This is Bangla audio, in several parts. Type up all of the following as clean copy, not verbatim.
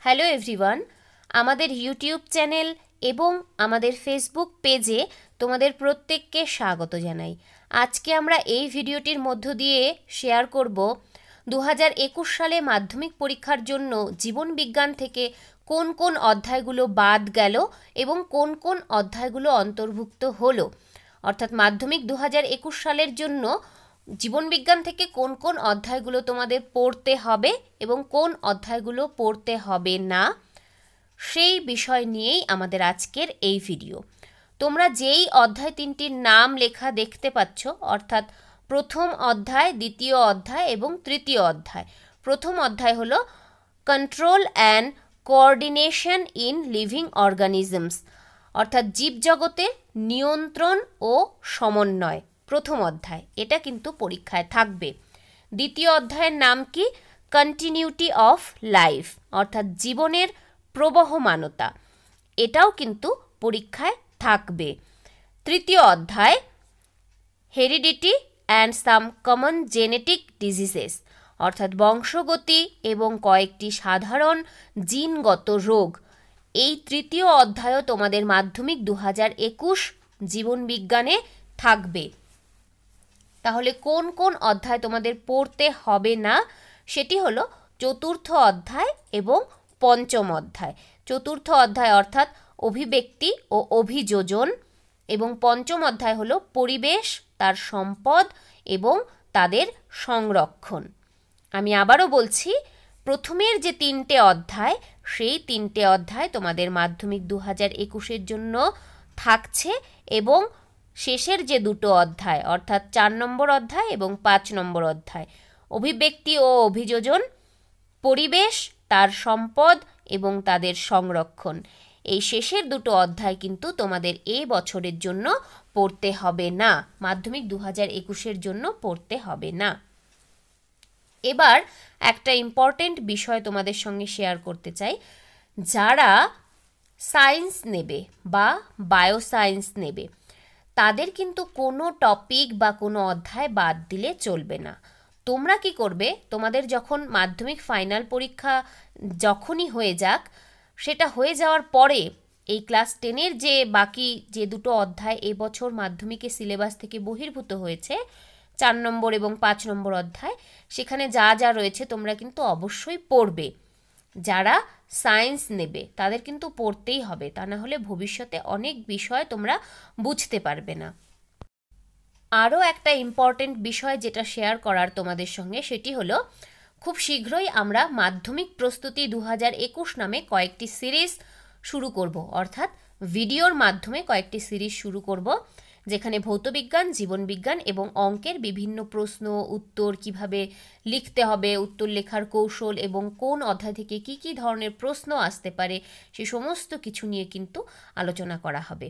হ্যালো এভরিওয়ান, আমাদের ইউটিউব চ্যানেল এবং আমাদের ফেসবুক পেজে তোমাদের প্রত্যেককে স্বাগত জানাই। আজকে আমরা এই ভিডিওটির মধ্য দিয়ে শেয়ার করব 2021 সালে মাধ্যমিক পরীক্ষার জন্য জীবন বিজ্ঞান থেকে কোন কোন অধ্যায়গুলো বাদ গেল এবং কোন কোন অধ্যায়গুলো অন্তর্ভুক্ত হলো। অর্থাৎ মাধ্যমিক 2021 সালের জন্য জীবনবিজ্ঞান থেকে কোন কোন অধ্যায়গুলো তোমাদের পড়তে হবে এবং কোন অধ্যায়গুলো পড়তে হবে না, সেই বিষয় নিয়েই আমাদের আজকের এই ভিডিও। তোমরা যেই অধ্যায় তিনটির নাম লেখা দেখতে পাচ্ছ, অর্থাৎ প্রথম অধ্যায়, দ্বিতীয় অধ্যায় এবং তৃতীয় অধ্যায়। প্রথম অধ্যায় হলো control and coordination in living organisms, অর্থাৎ জীবজগতের নিয়ন্ত্রণ ও সমন্বয়। প্রথম অধ্যায়, এটা কিন্তু পরীক্ষায় থাকবে। দ্বিতীয় অধ্যায়ের নাম কি? কন্টিনিউটি অফ লাইফ, অর্থাৎ জীবনের প্রবহমানতা। এটাও কিন্তু পরীক্ষায় থাকবে। তৃতীয় অধ্যায় heredity and some common genetic diseases, অর্থাৎ বংশগতি এবং কয়েকটি সাধারণ জিনগত রোগ। এই তৃতীয় অধ্যায়ও তোমাদের মাধ্যমিক 2021 জীবনবিজ্ঞানে থাকবে। তাহলে কোন কোন অধ্যায় তোমাদের পড়তে হবে না, সেটি হলো চতুর্থ অধ্যায় এবং পঞ্চম অধ্যায়। চতুর্থ অধ্যায় অর্থাৎ অভিব্যক্তি ও অভিযোজন, এবং পঞ্চম অধ্যায় হলো পরিবেশ, তার সম্পদ এবং তাদের সংরক্ষণ। আমি আবারও বলছি, প্রথমের যে তিনটে অধ্যায়, সেই তিনটে অধ্যায় তোমাদের মাধ্যমিক 2021 জন্য থাকছে, এবং শেষের যে দুটো অধ্যায় অর্থাৎ 4 নম্বর অধ্যায় এবং 5 নম্বর অধ্যায়, অভিব্যক্তি ও অভিযোজন, পরিবেশ, তার সম্পদ এবং তাদের সংরক্ষণ, এই শেষের দুটো অধ্যায় কিন্তু তোমাদের এই বছরের জন্য পড়তে হবে না, মাধ্যমিক 2021 জন্য পড়তে হবে না। এবার একটা ইম্পর্টেন্ট বিষয় তোমাদের সঙ্গে শেয়ার করতে চাই। যারা সায়েন্স নেবে বা বায়োসায়েন্স নেবে, তাদের কিন্তু কোনো টপিক বা কোনো অধ্যায় বাদ দিলে চলবে না। তোমরা কি করবে, তোমাদের যখন মাধ্যমিক ফাইনাল পরীক্ষা যখনই হয়ে যাক, সেটা হয়ে যাওয়ার পরে এই ক্লাস 10-এর যে বাকি যে দুটো অধ্যায় এবছর মাধ্যমিকের সিলেবাস থেকে বহির্ভূত হয়েছে, 4 নম্বর এবং 5 নম্বর অধ্যায়, সেখানে যা যা রয়েছে তোমরা কিন্তু অবশ্যই পড়বে। যারা সায়েন্স নেবে তাদের কিন্তু পড়তেই হবে, তা না হলে ভবিষ্যতে অনেক বিষয় তোমরা বুঝতে পারবে না। আরও একটা ইম্পর্টেন্ট বিষয় যেটা শেয়ার করার তোমাদের সঙ্গে, সেটি হলো খুব শীঘ্রই আমরা মাধ্যমিক প্রস্তুতি 2021 নামে কয়েকটি সিরিজ শুরু করব, অর্থাৎ ভিডিওর মাধ্যমে কয়েকটি সিরিজ শুরু করব, যেখানে ভৌতবিজ্ঞান, জীবনবিজ্ঞান এবং অঙ্কের বিভিন্ন প্রশ্ন উত্তর কিভাবে লিখতে হবে, উত্তর লেখার কৌশল এবং কোন অধ্যায় থেকে কি কি ধরনের প্রশ্ন আসতে পারে, সে সমস্ত কিছু নিয়ে কিন্তু আলোচনা করা হবে।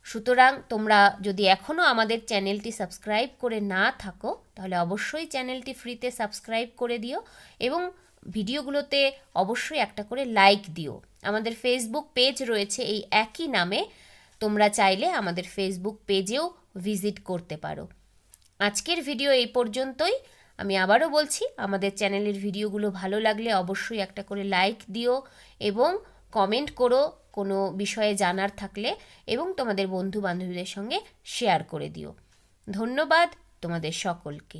সুতরাং তোমরা যদি এখনও আমাদের চ্যানেলটি সাবস্ক্রাইব করে না থাকো, তাহলে অবশ্যই চ্যানেলটি ফ্রিতে সাবস্ক্রাইব করে দিও এবং ভিডিওগুলোতে অবশ্যই একটা করে লাইক দিও। আমাদের ফেসবুক পেজ রয়েছে এই একই নামে, তোমরা চাইলে আমাদের ফেসবুক পেজেও ভিজিট করতে পারো। আজকের ভিডিও এই পর্যন্তই। আমি আবারও বলছি, আমাদের চ্যানেলের ভিডিওগুলো ভালো লাগলে অবশ্যই একটা করে লাইক দিও এবং কমেন্ট করো কোনো বিষয়ে জানার থাকলে, এবং তোমাদের বন্ধু বান্ধবীদের সঙ্গে শেয়ার করে দিও। ধন্যবাদ তোমাদের সকলকে।